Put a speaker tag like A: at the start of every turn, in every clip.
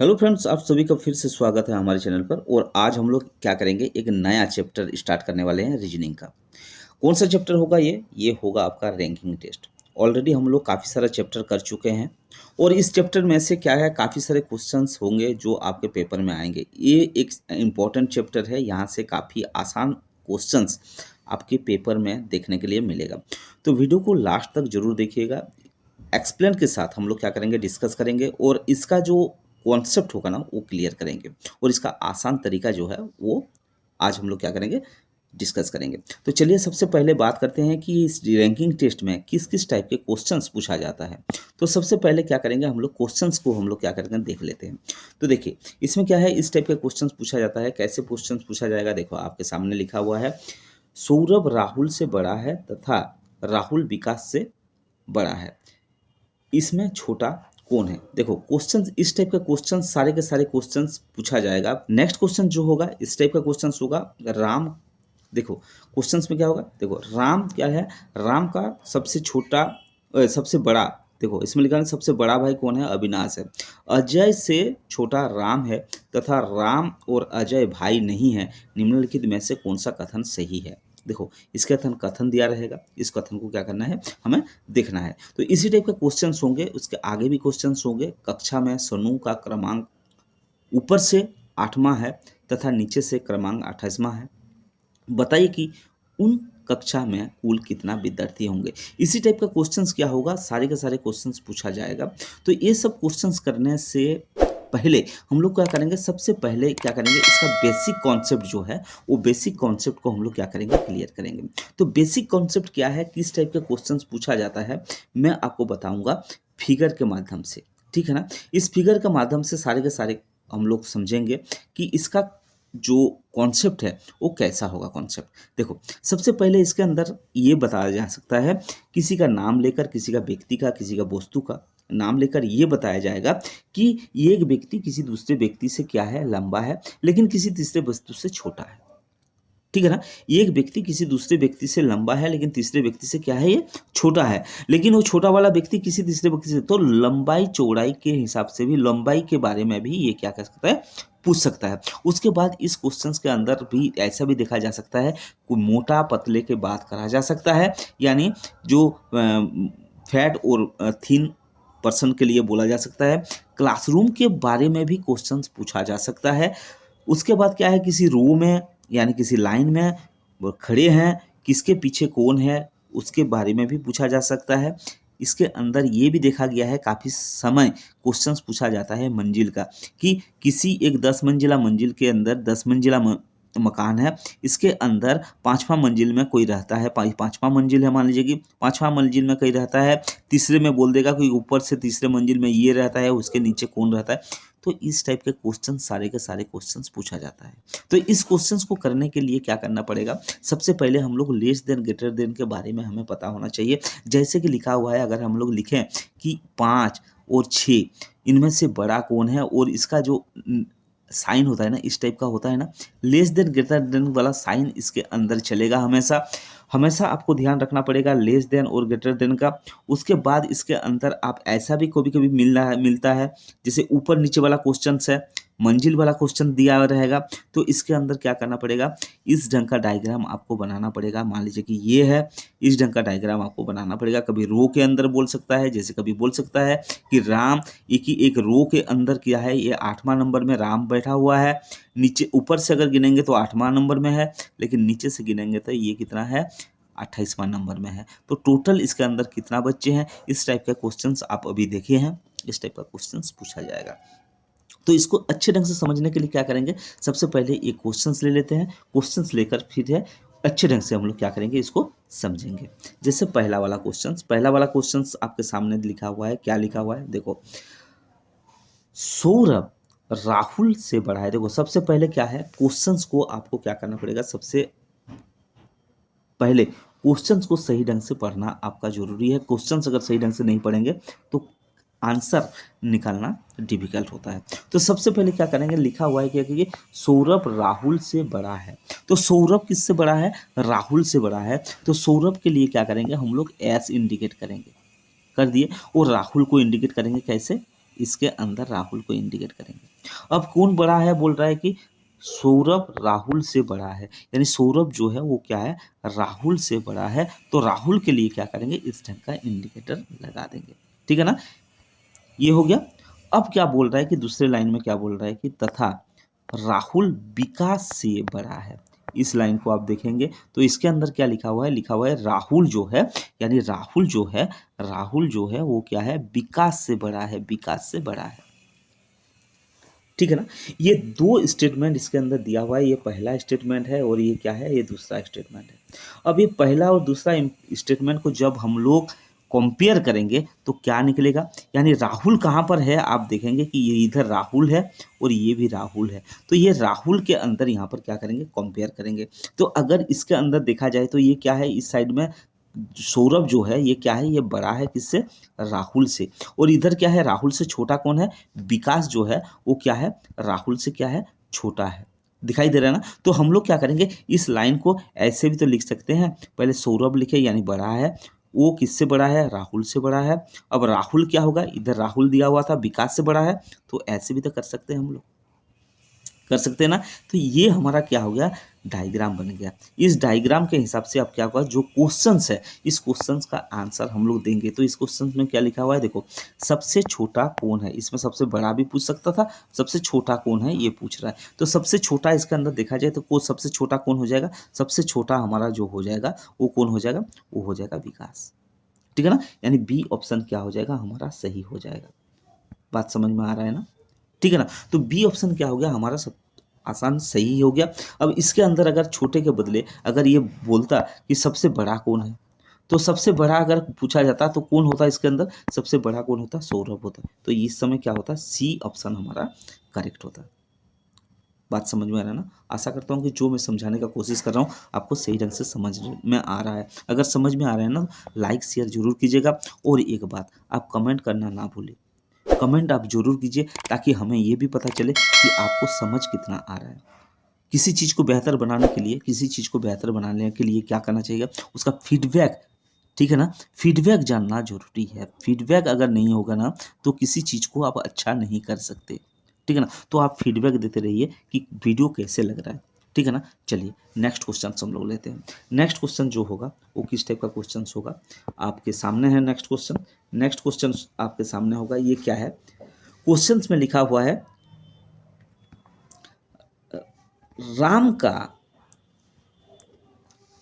A: Hello friends, आप सभी का फिर से स्वागत है हमारे चैनल पर। और आज हम लोग क्या करेंगे, एक नया चैप्टर स्टार्ट करने वाले हैं रीजनिंग का। कौन सा चैप्टर होगा ये होगा आपका रैंकिंग टेस्ट। ऑलरेडी हम लोग काफ़ी सारा चैप्टर कर चुके हैं और इस चैप्टर में से क्या है, काफ़ी सारे क्वेश्चंस होंगे जो आपके पेपर में आएंगे। ये एक इम्पॉर्टेंट चैप्टर है, यहाँ से काफ़ी आसान क्वेश्चंस आपके पेपर में देखने के लिए मिलेगा। तो वीडियो को लास्ट तक जरूर देखिएगा। एक्सप्लेन के साथ हम लोग क्या करेंगे, डिस्कस करेंगे और इसका जो कॉन्सेप्ट होगा ना वो क्लियर करेंगे। और इसका आसान तरीका जो है वो आज हम लोग क्या करेंगे, डिस्कस करेंगे। तो चलिए सबसे पहले बात करते हैं कि इस रैंकिंग टेस्ट में किस किस टाइप के क्वेश्चंस पूछा जाता है। तो सबसे पहले क्या करेंगे, हम लोग क्वेश्चंस को हम लोग क्या करेंगे देख लेते हैं। तो देखिए इसमें क्या है, इस टाइप के क्वेश्चंस पूछा जाता है। कैसे क्वेश्चंस पूछा जाएगा, देखो आपके सामने लिखा हुआ है, सौरभ राहुल से बड़ा है तथा राहुल विकास से बड़ा है, इसमें छोटा कौन है। देखो क्वेश्चन, इस टाइप का क्वेश्चन सारे के सारे क्वेश्चंस पूछा जाएगा। नेक्स्ट क्वेश्चन जो होगा इस टाइप का क्वेश्चन होगा, राम। देखो क्वेश्चंस में क्या होगा, देखो राम क्या है, राम का सबसे छोटा सबसे बड़ा, देखो इसमें लिखा है सबसे बड़ा भाई कौन है, अविनाश है। अजय से छोटा राम है तथा राम और अजय भाई नहीं है, निम्नलिखित में से कौन सा कथन सही है। देखो इसका कथन दिया रहेगा, इस कथन को क्या करना है, हमें देखना है। तो इसी टाइप के क्वेश्चंस होंगे, उसके आगे भी क्वेश्चंस होंगे। कक्षा में समूह का क्रमांक ऊपर से 8वां है तथा नीचे से क्रमांक 28वां है, बताइए कि उन कक्षा में कुल कितना विद्यार्थी होंगे। इसी टाइप का क्वेश्चंस क्या होगा, सारे के सारे क्वेश्चंस पूछा जाएगा। तो ये सब क्वेश्चंस करने से पहले हम लोग क्या करेंगे, सबसे पहले क्या करेंगे, इसका बेसिक कॉन्सेप्ट जो है वो बेसिक कॉन्सेप्ट को हम लोग क्या करेंगे, क्लियर करेंगे। तो बेसिक कॉन्सेप्ट क्या है, किस टाइप के क्वेश्चंस पूछा जाता है, मैं आपको बताऊंगा फिगर के माध्यम से। ठीक है ना, इस फिगर के माध्यम से सारे के सारे हम लोग समझेंगे कि इसका जो कॉन्सेप्ट है वो कैसा होगा। कॉन्सेप्ट देखो, सबसे पहले इसके अंदर ये बताया जा सकता है, किसी का नाम लेकर, किसी का व्यक्ति का, किसी का वस्तु का नाम लेकर ये बताया जाएगा कि ये एक व्यक्ति किसी दूसरे व्यक्ति से क्या है, लंबा है, लेकिन किसी तीसरे वस्तु से छोटा है। ठीक है ना, ये एक व्यक्ति किसी दूसरे व्यक्ति से लंबा है लेकिन तीसरे व्यक्ति से क्या है, ये छोटा है, लेकिन वो छोटा वाला व्यक्ति किसी तीसरे व्यक्ति से, तो लंबाई चौड़ाई के हिसाब से भी, लंबाई के बारे में भी ये क्या कर सकता है, पूछ सकता है। उसके बाद इस क्वेश्चंस के अंदर भी ऐसा भी देखा जा सकता है, कोई मोटा पतले के बात करा जा सकता है, यानी जो फैट और थिन पर्सन के लिए बोला जा सकता है। क्लासरूम के बारे में भी क्वेश्चंस पूछा जा सकता है। उसके बाद क्या है, किसी रो में यानी किसी लाइन में वो खड़े हैं, किसके पीछे कौन है, उसके बारे में भी पूछा जा सकता है। इसके अंदर ये भी देखा गया है, काफ़ी समय क्वेश्चंस पूछा जाता है मंजिल का, कि किसी एक 10 मंजिला मंजिल के अंदर 10 मंजिला मकान है, इसके अंदर 5वां मंजिल में कोई रहता है, 5वां मंजिल है मान लीजिए कि 5वां मंजिल में कोई रहता है, तीसरे में बोल देगा कि ऊपर से तीसरे मंजिल में ये रहता है, उसके नीचे कौन रहता है। तो इस टाइप के क्वेश्चन सारे के सारे क्वेश्चंस पूछा जाता है। तो इस क्वेश्चंस को करने के लिए क्या करना पड़ेगा, सबसे पहले हम लोग लेस देन ग्रेटर देन के बारे में हमें पता होना चाहिए। जैसे कि लिखा हुआ है, अगर हम लोग लिखें कि 5 और 6 इनमें से बड़ा कौन है, और इसका जो साइन होता है ना, इस टाइप का होता है ना, लेस देन ग्रेटर देन वाला साइन इसके अंदर चलेगा हमेशा। हमेशा आपको ध्यान रखना पड़ेगा लेस देन और ग्रेटर देन का। उसके बाद इसके अंदर आप ऐसा भी कभी कभी मिलता है, जैसे ऊपर नीचे वाला क्वेश्चन है, मंजिल वाला क्वेश्चन दिया रहेगा, तो इसके अंदर क्या करना पड़ेगा, इस ढंग का डायग्राम आपको बनाना पड़ेगा। मान लीजिए कि ये है, इस ढंग का डायग्राम आपको बनाना पड़ेगा। कभी रो के अंदर बोल सकता है, जैसे कभी बोल सकता है कि राम, एक रो के अंदर क्या है, ये 8वां नंबर में राम बैठा हुआ है। नीचे ऊपर से अगर गिनेंगे तो 8वां नंबर में है, लेकिन नीचे से गिनेंगे तो ये कितना है, 28वां नंबर में है। तो टोटल इसके अंदर कितना बच्चे हैं, इस टाइप का क्वेश्चंस आप अभी देखे हैं, इस टाइप का क्वेश्चंस पूछा जाएगा। तो इसको अच्छे ढंग से समझने के लिए क्या करेंगे, सबसे पहले ये क्वेश्चंस ले लेते हैं। क्वेश्चंस लेकर फिर है अच्छे ढंग से हम लोग क्या करेंगे, इसको समझेंगे। जैसे पहला वाला क्वेश्चंस आपके सामने लिखा हुआ है। क्या लिखा हुआ है, देखो, सौरभ राहुल से बड़ा है। देखो सबसे पहले क्या है, क्वेश्चंस को आपको क्या करना पड़ेगा, सबसे पहले क्वेश्चंस को सही ढंग से पढ़ना आपका जरूरी है। क्वेश्चंस अगर सही ढंग से नहीं पढ़ेंगे तो आंसर निकालना डिफिकल्ट होता है। तो सबसे पहले क्या करेंगे, लिखा हुआ है क्या कि सौरभ राहुल से बड़ा है। तो सौरभ किससे बड़ा है, राहुल से बड़ा है। तो सौरभ के लिए क्या करेंगे, हम लोग एस इंडिकेट करेंगे, कर दिए। और राहुल को इंडिकेट करेंगे कैसे, इसके अंदर राहुल को इंडिकेट करेंगे। अब कौन बड़ा है, बोल रहा है कि सौरभ राहुल से बड़ा है, यानी सौरभ जो है वो क्या है, राहुल से बड़ा है। तो राहुल के लिए क्या करेंगे, इस ढंग का इंडिकेटर लगा देंगे। ठीक है ना, ये हो गया। अब क्या बोल रहा है कि दूसरे लाइन में क्या बोल रहा है कि तथा राहुल विकास से बड़ा है। इस लाइन को आप देखेंगे तो इसके अंदर क्या लिखा हुआ है, लिखा हुआ है राहुल जो है, यानी राहुल जो है वो क्या है, विकास से बड़ा है, विकास से बड़ा है। ठीक है ना, ये दो स्टेटमेंट इसके अंदर दिया हुआ है। ये पहला स्टेटमेंट है और ये क्या है, ये दूसरा स्टेटमेंट है। अब ये पहला और दूसरा स्टेटमेंट को जब हम लोग कंपेयर करेंगे तो क्या निकलेगा, यानी राहुल कहाँ पर है, आप देखेंगे कि ये इधर राहुल है और ये भी राहुल है। तो ये राहुल के अंदर यहाँ पर क्या करेंगे, कंपेयर करेंगे। तो अगर इसके अंदर देखा जाए तो ये क्या है, इस साइड में सौरभ जो है ये क्या है, ये बड़ा है किससे, राहुल से। और इधर क्या है, राहुल से छोटा कौन है, विकास जो है वो क्या है, राहुल से क्या है, छोटा है। दिखाई दे रहा है ना। तो हम लोग क्या करेंगे, इस लाइन को ऐसे भी तो लिख सकते हैं, पहले सौरभ लिखे यानी बड़ा है, वो किससे बड़ा है, राहुल से बड़ा है। अब राहुल क्या होगा, इधर राहुल दिया हुआ था, विकास से बड़ा है, तो ऐसे भी तो कर सकते हैं हम लोग, कर सकते हैं ना। तो ये हमारा क्या हो गया, डायग्राम बन गया। इस डायग्राम के हिसाब से अब क्या होगा, जो क्वेश्चंस है इस क्वेश्चंस का आंसर हम लोग देंगे। तो इस क्वेश्चन में क्या लिखा हुआ है, देखो सबसे छोटा कौन है, इसमें सबसे बड़ा भी पूछ सकता था, सबसे छोटा कौन है ये पूछ रहा है। तो सबसे छोटा इसके अंदर देखा जाए तो सबसे छोटा कौन हो जाएगा, सबसे छोटा हमारा जो हो जाएगा वो कौन हो जाएगा, वो हो जाएगा विकास। ठीक है ना, यानी बी ऑप्शन क्या हो जाएगा, हमारा सही हो जाएगा। बात समझ में आ रहा है ना। ठीक है ना, तो बी ऑप्शन क्या हो गया, हमारा सब आसान सही हो गया। अब इसके अंदर अगर छोटे के बदले अगर ये बोलता कि सबसे बड़ा कौन है, तो सबसे बड़ा अगर पूछा जाता तो कौन होता, इसके अंदर सबसे बड़ा कौन होता, सौरभ होता। तो इस समय क्या होता, सी ऑप्शन हमारा करेक्ट होता। बात समझ में आ रहा है ना। आशा करता हूँ कि जो मैं समझाने का कोशिश कर रहा हूँ आपको सही ढंग से समझ में आ रहा है। अगर समझ में आ रहा है ना, लाइक शेयर जरूर कीजिएगा। और एक बात, आप कमेंट करना ना भूलें, कमेंट आप जरूर कीजिए ताकि हमें ये भी पता चले कि आपको समझ कितना आ रहा है। किसी चीज़ को बेहतर बनाने के लिए, किसी चीज़ को बेहतर बनाने के लिए क्या करना चाहिए, उसका फीडबैक, ठीक है ना, फीडबैक जानना जरूरी है। फीडबैक अगर नहीं होगा ना तो किसी चीज़ को आप अच्छा नहीं कर सकते। ठीक है ना, तो आप फीडबैक देते रहिए कि वीडियो कैसे लग रहा है। ठीक है ना, चलिए नेक्स्ट क्वेश्चन हम लोग लेते हैं। नेक्स्ट क्वेश्चन जो होगा वो किस टाइप का क्वेश्चन होगा, आपके सामने है नेक्स्ट क्वेश्चन। नेक्स्ट क्वेश्चन आपके सामने होगा, ये क्या है, क्वेश्चन में लिखा हुआ है राम का,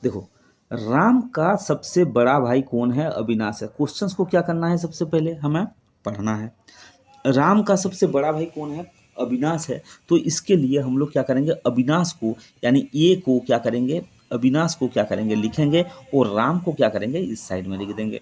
A: देखो राम का सबसे बड़ा भाई कौन है, अविनाश है। क्वेश्चंस को क्या करना है, सबसे पहले हमें पढ़ना है। राम का सबसे बड़ा भाई कौन है, अविनाश है। तो इसके लिए हम लोग क्या करेंगे, अविनाश को यानी ए को क्या करेंगे, अविनाश को क्या करेंगे, लिखेंगे और राम को क्या करेंगे, इस साइड में लिख देंगे।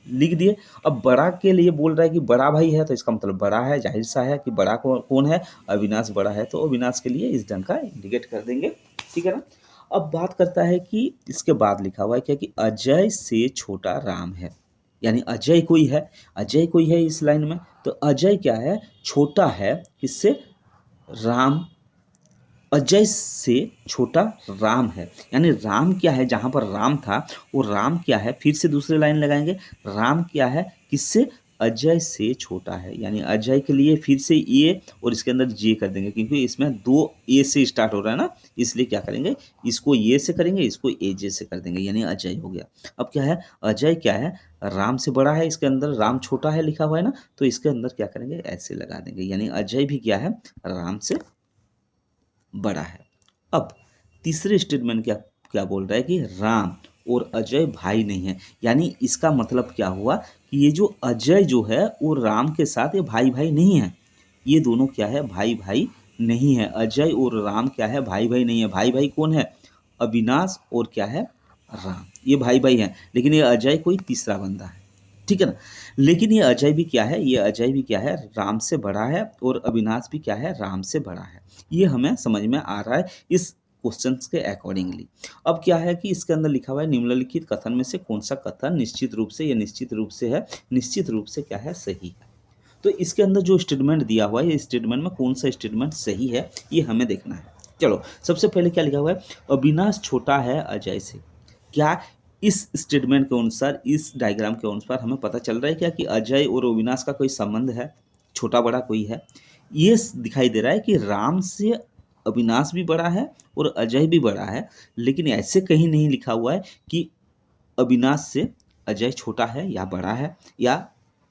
A: लिख दिए। अब बड़ा के लिए बोल रहा है कि बड़ा भाई है, तो इसका मतलब बड़ा है, जाहिर सा है कि बड़ा कौन है, अविनाश बड़ा है। तो अविनाश के लिए इस ढंग का इंडिकेट कर देंगे। ठीक है ना। अब बात करता है कि इसके बाद लिखा हुआ है क्या कि अजय से छोटा राम है, यानी अजय कोई है, अजय कोई है इस लाइन में। तो अजय क्या है, छोटा है किससे, राम, अजय से छोटा राम है। यानी राम क्या है, जहाँ पर राम था वो राम क्या है, फिर से दूसरे लाइन लगाएंगे, राम क्या है किससे, अजय से छोटा है। यानी अजय के लिए फिर से ए और इसके अंदर जे कर देंगे, क्योंकि इसमें दो ए से स्टार्ट हो रहा है ना, इसलिए क्या करेंगे, इसको ए से करेंगे, इसको ए जे से कर देंगे, यानी अजय हो गया। अब क्या है, अजय क्या है, राम से बड़ा है, इसके अंदर राम छोटा है लिखा हुआ है ना, तो इसके अंदर क्या करेंगे, ऐसे लगा देंगे, यानी अजय भी क्या है, राम से बड़ा है। अब तीसरे स्टेटमेंट क्या क्या बोल रहा है कि राम और अजय भाई नहीं है। यानी इसका मतलब क्या हुआ कि ये जो अजय जो है वो राम के साथ ये भाई भाई नहीं है, ये दोनों क्या है, भाई भाई नहीं है। अजय और राम क्या है, भाई भाई नहीं है। भाई भाई कौन है, अविनाश और क्या है, राम, ये भाई भाई हैं, लेकिन ये अजय कोई तीसरा बंदा है। ठीक है ना, लेकिन ये अजय भी क्या है, ये अजय भी क्या है, राम से बड़ा है, और अविनाश भी क्या है, राम से बड़ा है। ये हमें समझ में आ रहा है इस क्वेश्चंस के अकॉर्डिंगली। अब क्या है कि इसके अंदर लिखा हुआ है निम्नलिखित कथन में से कौन सा कथन निश्चित रूप से, या निश्चित रूप से है, निश्चित रूप से क्या है, सही है। तो इसके अंदर जो स्टेटमेंट दिया हुआ है, ये स्टेटमेंट में कौन सा स्टेटमेंट सही है ये हमें देखना है। चलो सबसे पहले क्या लिखा हुआ है, अविनाश छोटा है अजय से। क्या इस स्टेटमेंट के अनुसार, इस डायग्राम के अनुसार हमें पता चल रहा है क्या कि अजय और अविनाश का कोई संबंध है। छोटा बड़ा कोई है। ये दिखाई दे रहा है कि राम से अविनाश भी बड़ा है और अजय भी बड़ा है, लेकिन ऐसे कहीं नहीं लिखा हुआ है कि अविनाश से अजय छोटा है या बड़ा है, या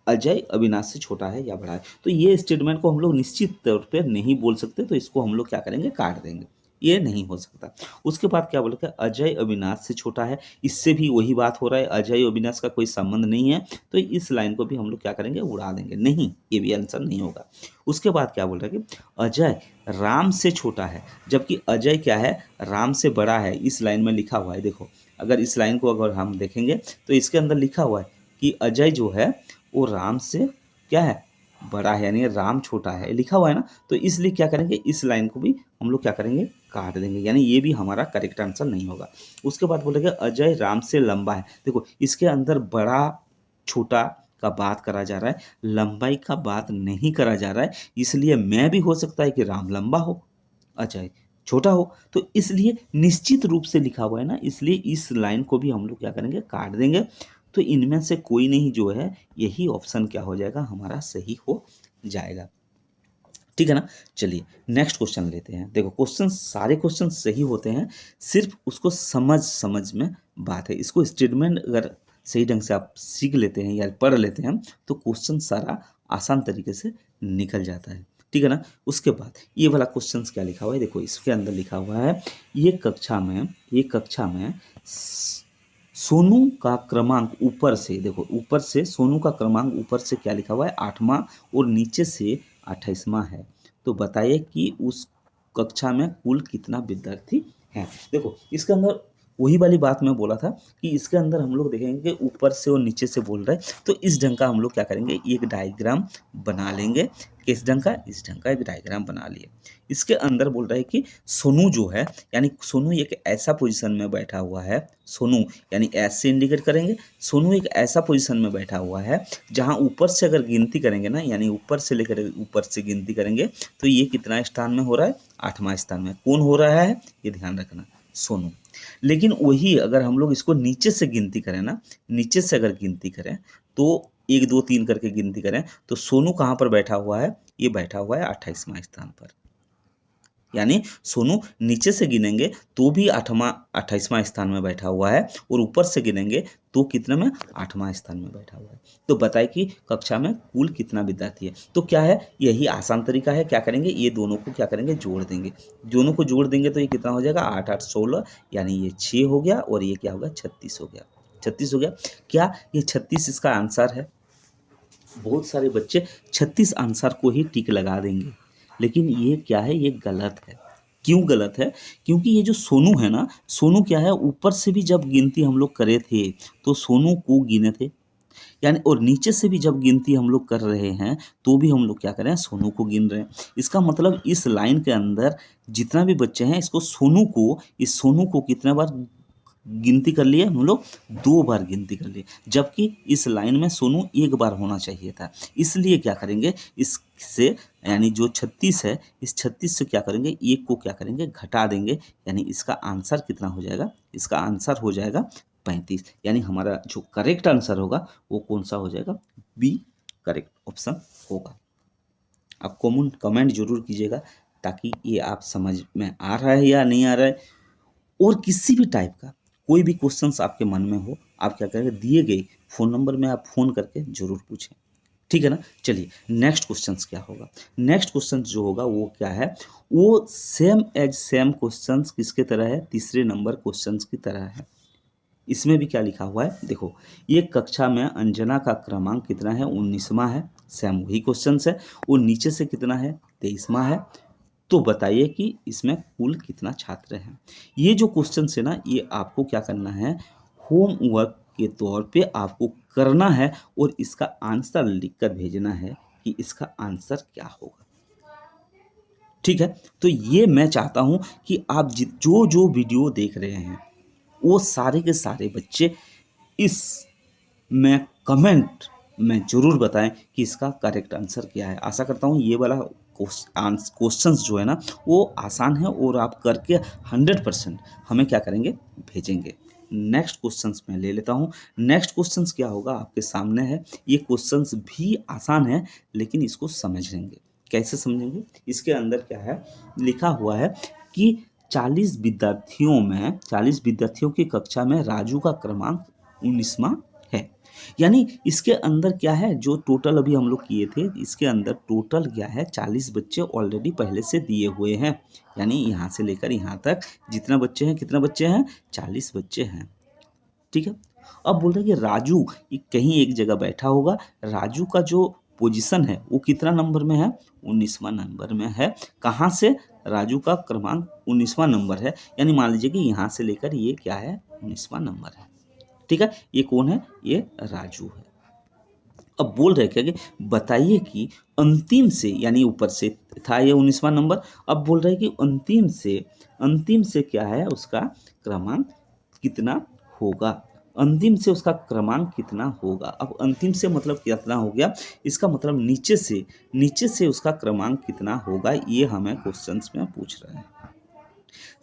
A: अजय अविनाश से छोटा है या बड़ा है। तो ये स्टेटमेंट को हम लोग निश्चित तौर पे नहीं बोल सकते, तो इसको हम लोग क्या करेंगे, काट देंगे, ये नहीं हो सकता। उसके बाद क्या बोला, अजय अविनाश से छोटा है, इससे भी वही बात हो रहा है, अजय अविनाश का कोई संबंध नहीं है, तो इस लाइन को भी हम लोग क्या करेंगे, उड़ा देंगे, नहीं, ये भी आंसर नहीं होगा। उसके बाद क्या बोल रहा है कि अजय राम से छोटा है, जबकि अजय क्या है, राम से बड़ा है, इस लाइन में लिखा हुआ है। देखो, अगर इस लाइन को अगर हम देखेंगे तो इसके अंदर लिखा हुआ है कि अजय जो है वो राम से क्या है, बड़ा है, यानी राम छोटा है, लिखा हुआ है ना। तो इसलिए क्या करेंगे, इस लाइन को भी हम लोग क्या करेंगे, काट देंगे, यानी ये भी हमारा करेक्ट आंसर नहीं होगा। उसके बाद बोलेंगे अजय राम से लंबा है। देखो, इसके अंदर बड़ा छोटा का बात करा जा रहा है, लंबाई का बात नहीं करा जा रहा है, इसलिए मैं भी हो सकता है कि राम लंबा हो, अजय छोटा हो, तो इसलिए निश्चित रूप से लिखा हुआ है ना, इसलिए इस लाइन को भी हम लोग क्या करेंगे, काट देंगे। तो इनमें से कोई नहीं जो है, यही ऑप्शन क्या हो जाएगा, हमारा सही हो जाएगा। ठीक है ना। चलिए नेक्स्ट क्वेश्चन लेते हैं। देखो, क्वेश्चन सारे क्वेश्चन सही होते हैं, सिर्फ उसको समझ में बात है। इसको स्टेटमेंट अगर सही ढंग से आप सीख लेते हैं या पढ़ लेते हैं तो क्वेश्चन सारा आसान तरीके से निकल जाता है। ठीक है ना। उसके बाद ये वाला क्वेश्चन क्या लिखा हुआ है, देखो इसके अंदर लिखा हुआ है, ये कक्षा में सोनू का क्रमांक ऊपर से, देखो ऊपर से सोनू का क्रमांक ऊपर से क्या लिखा हुआ है, 8वां, और नीचे से 28वां है। तो बताइए कि उस कक्षा में कुल कितना विद्यार्थी हैं। देखो, इसके अंदर वही वाली बात मैं बोला था कि इसके अंदर हम लोग देखेंगे कि ऊपर से और नीचे से बोल रहे हैं, तो इस ढंग का हम लोग क्या करेंगे, एक डायग्राम बना लेंगे। किस ढंग का, इस ढंग का एक डायग्राम बना लिए। इसके अंदर बोल रहा है कि सोनू जो है, यानी सोनू एक ऐसा पोजीशन में बैठा हुआ है, सोनू यानी एस से इंडिकेट करेंगे, सोनू एक ऐसा पोजीशन में बैठा हुआ है जहां ऊपर से अगर गिनती करेंगे ना, यानी ऊपर से लेकर ऊपर से गिनती करेंगे तो ये कितना स्थान में हो रहा है, 8वां स्थान में। कौन हो रहा है, ये ध्यान रखना, सोनू। लेकिन वही अगर हम लोग इसको नीचे से गिनती करें ना, नीचे से अगर गिनती करें तो 1 2 3 करके गिनती करें तो सोनू कहाँ पर बैठा हुआ है, ये बैठा हुआ है 28वां स्थान पर। यानी सोनू नीचे से गिनेंगे तो भी 28वां स्थान में बैठा हुआ है, और ऊपर से गिनेंगे तो कितने में, 8वां स्थान में बैठा हुआ है। तो बताए कि कक्षा में कुल कितना विद्यार्थी है। तो क्या है, यही आसान तरीका है, क्या करेंगे, ये दोनों को क्या करेंगे, जोड़ देंगे। दोनों को जोड़ देंगे तो ये कितना हो जाएगा, 8 8 16, यानी ये 6 हो गया, और ये क्या होगा, 36 हो गया। 36 हो गया। क्या ये 36 इसका आंसर है? बहुत सारे बच्चे 36 आंसर को ही टिक लगा देंगे, लेकिन ये क्या है, ये गलत है। क्यों गलत है? क्योंकि ये जो सोनू है ना, सोनू क्या है, ऊपर से भी जब गिनती हम लोग करे थे तो सोनू को गिने थे, यानी और नीचे से भी जब गिनती हम लोग कर रहे हैं तो भी हम लोग क्या कर रहे हैं, सोनू को गिन रहे हैं। इसका मतलब इस लाइन के अंदर जितना भी बच्चे हैं, इसको सोनू को, इस सोनू को कितने बार गिनती कर लिए हम लोग, 2 बार गिनती कर लिए, जबकि इस लाइन में सोनू 1 बार होना चाहिए था। इसलिए क्या करेंगे, इससे यानी जो 36 है, इस 36 से क्या करेंगे, 1 को क्या करेंगे, घटा देंगे, यानी इसका आंसर कितना हो जाएगा, इसका आंसर हो जाएगा 35। यानी हमारा जो करेक्ट आंसर होगा वो कौन सा हो जाएगा, बी करेक्ट ऑप्शन होगा। आप कमेंट जरूर कीजिएगा ताकि ये आप समझ में आ रहा है या नहीं आ रहा है। और किसी भी टाइप का कोई भी क्वेश्चंस आपके मन में हो, आप क्या करेंगे, दिए गए फ़ोन नंबर में आप फ़ोन करके ज़रूर पूछें। ठीक है ना। चलिए नेक्स्ट क्वेश्चंस क्या होगा, नेक्स्ट क्वेश्चन जो होगा वो क्या है, वो सेम क्वेश्चंस किसके तरह है, तीसरे नंबर क्वेश्चंस की तरह है। इसमें भी क्या लिखा हुआ है, देखो, ये कक्षा में अंजना का क्रमांक कितना है, 19वां है, सेम वही क्वेश्चन है, और नीचे से कितना है, 23वां है। तो बताइए कि इसमें कुल कितना छात्र हैं। ये जो क्वेश्चन है ना, ये आपको क्या करना है, होमवर्क के तौर पे आपको करना है, और इसका आंसर लिखकर भेजना है कि इसका आंसर क्या होगा। ठीक है। तो ये मैं चाहता हूं कि आप जो जो वीडियो देख रहे हैं वो सारे के सारे बच्चे इस में कमेंट में ज़रूर बताएं कि इसका करेक्ट आंसर क्या है। आशा करता हूँ ये वाला क्वेश्चंस जो है ना वो आसान है, और आप करके 100% हमें क्या करेंगे, भेजेंगे। नेक्स्ट क्वेश्चंस में ले लेता हूँ। नेक्स्ट क्वेश्चंस क्या होगा आपके सामने है। ये क्वेश्चंस भी आसान है लेकिन इसको समझेंगे। कैसे समझेंगे? इसके अंदर क्या है लिखा हुआ है कि 40 विद्यार्थियों की कक्षा में राजू का क्रमांक 19वां है। यानी इसके अंदर क्या है, जो टोटल अभी हम लोग किए थे इसके अंदर टोटल क्या है 40 बच्चे ऑलरेडी पहले से दिए हुए हैं। यानी यहाँ से लेकर यहाँ तक जितना बच्चे हैं, कितना बच्चे हैं, 40 बच्चे हैं। ठीक है। अब बोल रहे हैं कि राजू कहीं एक जगह बैठा होगा। राजू का जो पोजीशन है वो कितना नंबर में है, 19वां नंबर में है। कहाँ से, राजू का क्रमांक 19वां नंबर है। यानी मान लीजिए कि यहाँ से लेकर ये क्या है, 19वां नंबर है। ठीक है। ये कौन है, ये राजू है। अब बोल रहे क्या कि बताइए कि अंतिम से, यानी ऊपर से था ये 19वां नंबर, अब बोल रहे कि अंतिम से क्या है उसका क्रमांक कितना होगा। अंतिम से उसका क्रमांक कितना होगा। अब अंतिम से मतलब कितना हो गया, इसका मतलब नीचे से उसका क्रमांक कितना होगा, ये हमें क्वेश्चंस में पूछ रहे हैं।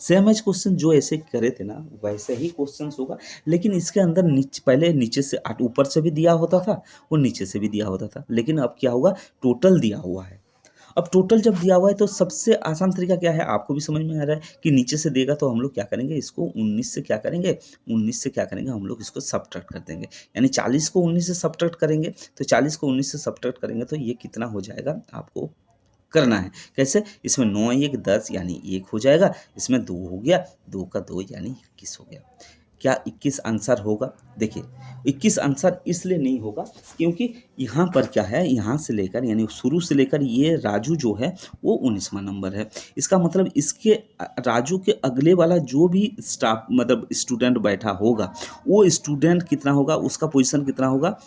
A: सेम एज क्वेश्चन जो ऐसे करे थे ना वैसे ही क्वेश्चन होगा, लेकिन इसके अंदर पहले नीचे से ऊपर से भी दिया होता था और नीचे से भी दिया होता था, लेकिन अब क्या होगा, टोटल दिया हुआ है। अब टोटल जब दिया हुआ है तो सबसे आसान तरीका क्या है, आपको भी समझ में आ रहा है कि नीचे से देगा तो हम लोग क्या करेंगे, इसको 19 से क्या करेंगे, 19 से क्या करेंगे, हम लोग इसको सब्ट्रैक्ट कर देंगे। यानी 40 को 19 से सब्ट्रैक्ट करेंगे तो 40 को 19 से सब्ट्रैक्ट करेंगे तो ये कितना हो जाएगा, आपको करना है। कैसे, इसमें 9 1 10 यानी 1 हो जाएगा, इसमें 2 हो गया, 2 का 2 यानी 21 हो गया। क्या 21 आंसर होगा? देखिए 21 आंसर इसलिए नहीं होगा क्योंकि यहाँ पर क्या है, यहाँ से लेकर यानी शुरू से लेकर ये राजू जो है वो 19वां नंबर है। इसका मतलब इसके राजू के अगले वाला जो भी स्टाफ मतलब स्टूडेंट बैठा होगा वो स्टूडेंट कितना होगा, उसका पोजीशन कितना होगा,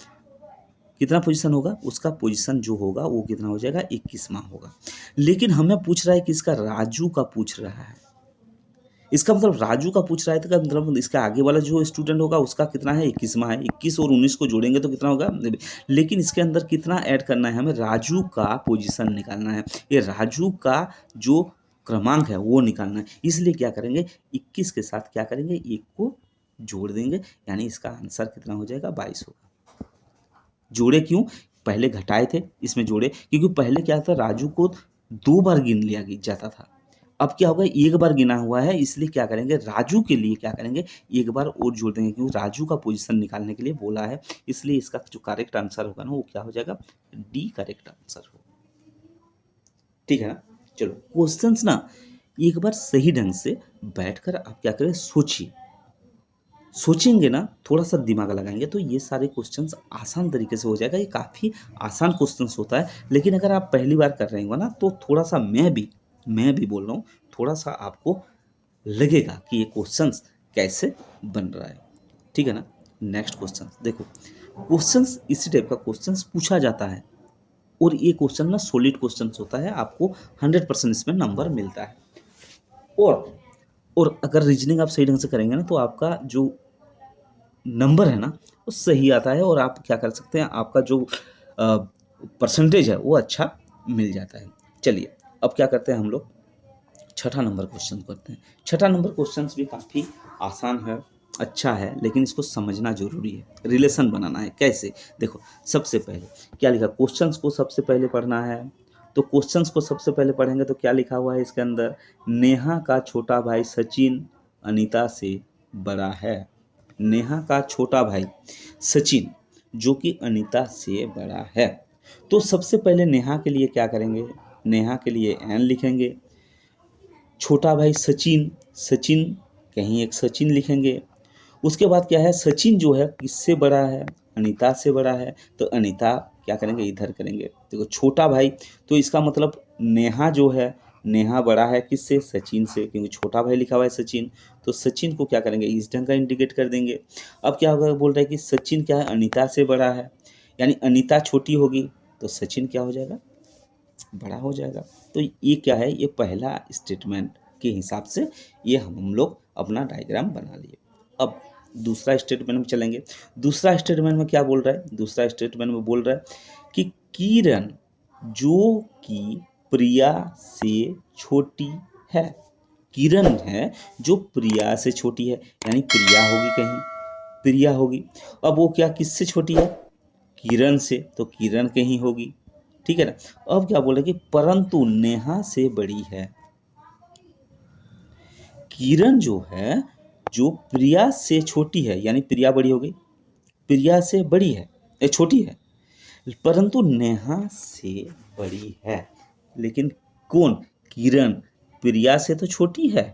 A: कितना पोजीशन होगा, उसका पोजीशन जो होगा वो कितना हो जाएगा, 21वां होगा। लेकिन हमें पूछ रहा है कि इसका राजू का पूछ रहा है। इसका मतलब राजू का पूछ रहा है तो मतलब इसका आगे वाला जो स्टूडेंट होगा उसका कितना है, 21वां है। 21 और 19 को जोड़ेंगे तो कितना होगा, लेकिन इसके अंदर कितना ऐड करना है, हमें राजू का पोजीशन निकालना है। ये राजू का जो क्रमांक है वो निकालना है। इसलिए क्या करेंगे, 21 के साथ क्या करेंगे, 1 को जोड़ देंगे, यानी इसका आंसर कितना हो जाएगा, 22 होगा। जोड़े क्यों, पहले घटाए थे इसमें जोड़े, क्योंकि पहले क्या था, राजू को 2 बार गिन लिया जाता था। अब क्या होगा, 1 बार गिना हुआ है, इसलिए क्या करेंगे, राजू के लिए क्या करेंगे, 1 बार और जोड़ देंगे, क्योंकि राजू का पोजीशन निकालने के लिए बोला है। इसलिए इसका जो करेक्ट आंसर होगा ना वो क्या हो जाएगा, डी करेक्ट आंसर होगा। ठीक है ना। चलो क्वेश्चंस ना एक बार सही ढंग से बैठकर आप क्या करें, सोचेंगे ना, थोड़ा सा दिमाग लगाएंगे तो ये सारे क्वेश्चंस आसान तरीके से हो जाएगा। ये काफ़ी आसान क्वेश्चंस होता है, लेकिन अगर आप पहली बार कर रहे हो ना तो थोड़ा सा मैं भी बोल रहा हूँ, थोड़ा सा आपको लगेगा कि ये क्वेश्चंस कैसे बन रहा है। ठीक है ना। नेक्स्ट क्वेश्चन देखो, क्वेश्चंस इसी टाइप का क्वेश्चंस पूछा जाता है और ये क्वेश्चन ना सॉलिड क्वेश्चंस होता है, आपको 100% इसमें नंबर मिलता है। और अगर रीजनिंग आप सही ढंग से करेंगे ना तो आपका जो नंबर है ना वो सही आता है और आप क्या कर सकते हैं, आपका जो परसेंटेज है वो अच्छा मिल जाता है। चलिए अब क्या करते हैं हम लोग, छठा नंबर क्वेश्चन करते हैं। छठा नंबर क्वेश्चन भी काफ़ी आसान है, अच्छा है, लेकिन इसको समझना जरूरी है। रिलेशन बनाना है। कैसे, देखो सबसे पहले क्या लिखा, क्वेश्चंस को सबसे पहले पढ़ना है। तो क्वेश्चंस को सबसे पहले पढ़ेंगे तो क्या लिखा हुआ है इसके अंदर, नेहा का छोटा भाई सचिन अनीता से बड़ा है। नेहा का छोटा भाई सचिन जो कि अनीता से बड़ा है। तो सबसे पहले नेहा के लिए क्या करेंगे, नेहा के लिए एन लिखेंगे। छोटा भाई सचिन कहीं एक सचिन लिखेंगे। उसके बाद क्या है, सचिन जो है किससे बड़ा है, अनीता से बड़ा है, तो अनीता क्या करेंगे, इधर करेंगे। देखो छोटा भाई तो इसका मतलब नेहा जो है, नेहा बड़ा है किससे, सचिन से, क्योंकि छोटा भाई लिखा हुआ है सचिन, तो सचिन को क्या करेंगे, इस ढंग का इंडिकेट कर देंगे। अब क्या होगा, बोल रहा है कि सचिन क्या है, अनीता से बड़ा है, यानी अनीता छोटी होगी तो सचिन क्या हो जाएगा, बड़ा हो जाएगा। तो ये क्या है, ये पहला स्टेटमेंट के हिसाब से ये हम लोग अपना डायग्राम बना लिए। अब दूसरा स्टेटमेंट में चलेंगे। दूसरा स्टेटमेंट में क्या बोल रहा है, दूसरा स्टेटमेंट में बोल रहा है कि किरण जो कि प्रिया से छोटी है। किरण है जो प्रिया से छोटी है, यानी प्रिया होगी कहीं, प्रिया होगी। अब वो क्या किससे छोटी है, किरण से, तो किरण कहीं होगी, ठीक है ना। अब क्या बोले कि परंतु नेहा से बड़ी है। किरण जो है जो प्रिया से छोटी है, यानी प्रिया बड़ी हो गई, प्रिया से बड़ी है, छोटी है, परंतु नेहा से बड़ी है। लेकिन कौन, किरण प्रिया से तो छोटी है,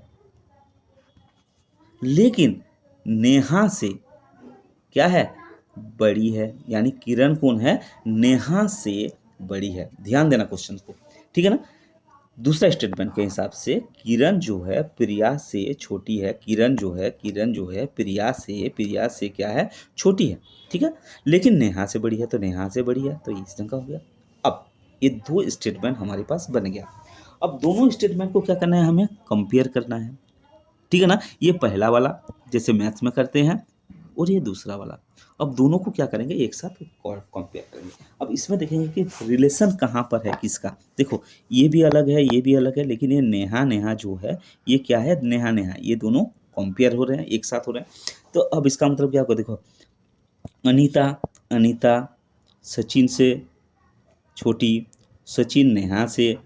A: लेकिन नेहा से क्या है, बड़ी है। यानी किरण कौन है, नेहा से बड़ी है। ध्यान देना क्वेश्चन को, ठीक है ना। दूसरा स्टेटमेंट के हिसाब से किरण जो है प्रिया से छोटी है, किरण जो है प्रिया से क्या है, छोटी है, ठीक है, लेकिन नेहा से बड़ी है, तो नेहा से बड़ी है, तो इस ढंग का हो गया। अब ये दो स्टेटमेंट हमारे पास बन गया। अब दोनों स्टेटमेंट को क्या करना है, हमें कंपेयर करना है, ठीक है ना। ये पहला वाला जैसे मैथ्स में करते हैं, और ये दूसरा वाला। अब दोनों को क्या करेंगे, एक साथ कंपेयर करेंगे। अब इसमें देखेंगे कि रिलेशन कहाँ पर है किसका। देखो ये भी अलग है, ये भी अलग है, लेकिन ये नेहा नेहा जो है ये क्या है, नेहा नेहा, ये दोनों कंपेयर हो रहे हैं, एक साथ हो रहे हैं। तो अब इसका मतलब क्या होगा, देखो अनीता अनीता सचिन से छोटी, सचिन नेहा से,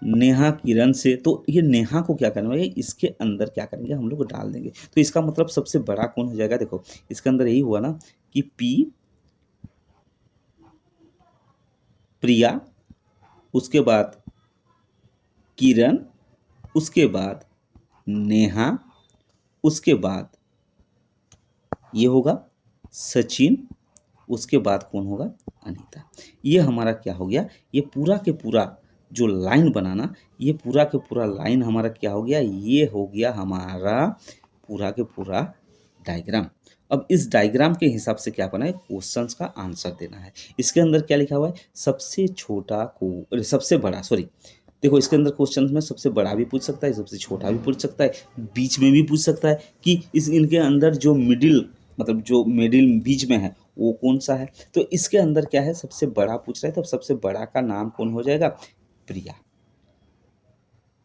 A: नेहा किरण से। तो ये नेहा को क्या करना है, इसके अंदर क्या करेंगे, हम लोग डाल देंगे। तो इसका मतलब सबसे बड़ा कौन हो जाएगा, देखो इसके अंदर यही हुआ ना कि पी प्रिया, उसके बाद किरण, उसके बाद नेहा, उसके बाद ये होगा सचिन, उसके बाद कौन होगा, अनीता। ये हमारा क्या हो गया, ये पूरा के पूरा जो लाइन बनाना, ये पूरा के पूरा लाइन हमारा क्या हो गया, ये हो गया हमारा पूरा के पूरा डायग्राम। अब इस डायग्राम के हिसाब से क्या करना है, क्वेश्चंस का आंसर देना है। इसके अंदर क्या लिखा हुआ है, सबसे छोटा को सबसे बड़ा, सॉरी देखो इसके अंदर क्वेश्चंस में सबसे बड़ा भी पूछ सकता है, सबसे छोटा भी पूछ सकता है, बीच में भी पूछ सकता है कि इस इनके अंदर जो मिडिल, मतलब जो मिडिल बीच में है वो कौन सा है। तो इसके अंदर क्या है, सबसे बड़ा पूछ रहा है, तो सबसे बड़ा का नाम कौन हो जाएगा, प्रिया,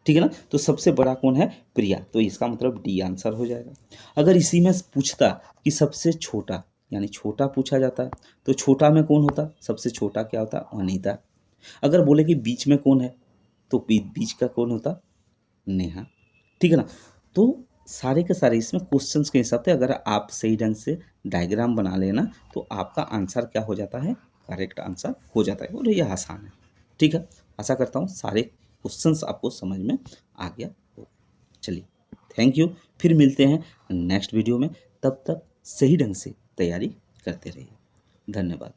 A: ठीक है ना। तो सबसे बड़ा कौन है, प्रिया, तो इसका मतलब डी आंसर हो जाएगा। अगर इसी में पूछता कि सबसे छोटा, यानी छोटा पूछा जाता है, तो छोटा में कौन होता, सबसे छोटा क्या होता, अनीता। अगर बोले कि बीच में कौन है, तो बीच का कौन होता, नेहा, ठीक है ना। तो सारे के सारे इसमें क्वेश्चंस के हिसाब से अगर आप सही ढंग से डायग्राम बना लेना, तो आपका आंसर क्या हो जाता है, करेक्ट आंसर हो जाता है, और ये आसान है, ठीक है। आशा करता हूँ सारे क्वेश्चंस आपको समझ में आ गया हो। चलिए थैंक यू, फिर मिलते हैं नेक्स्ट वीडियो में, तब तक सही ढंग से तैयारी करते रहिए। धन्यवाद।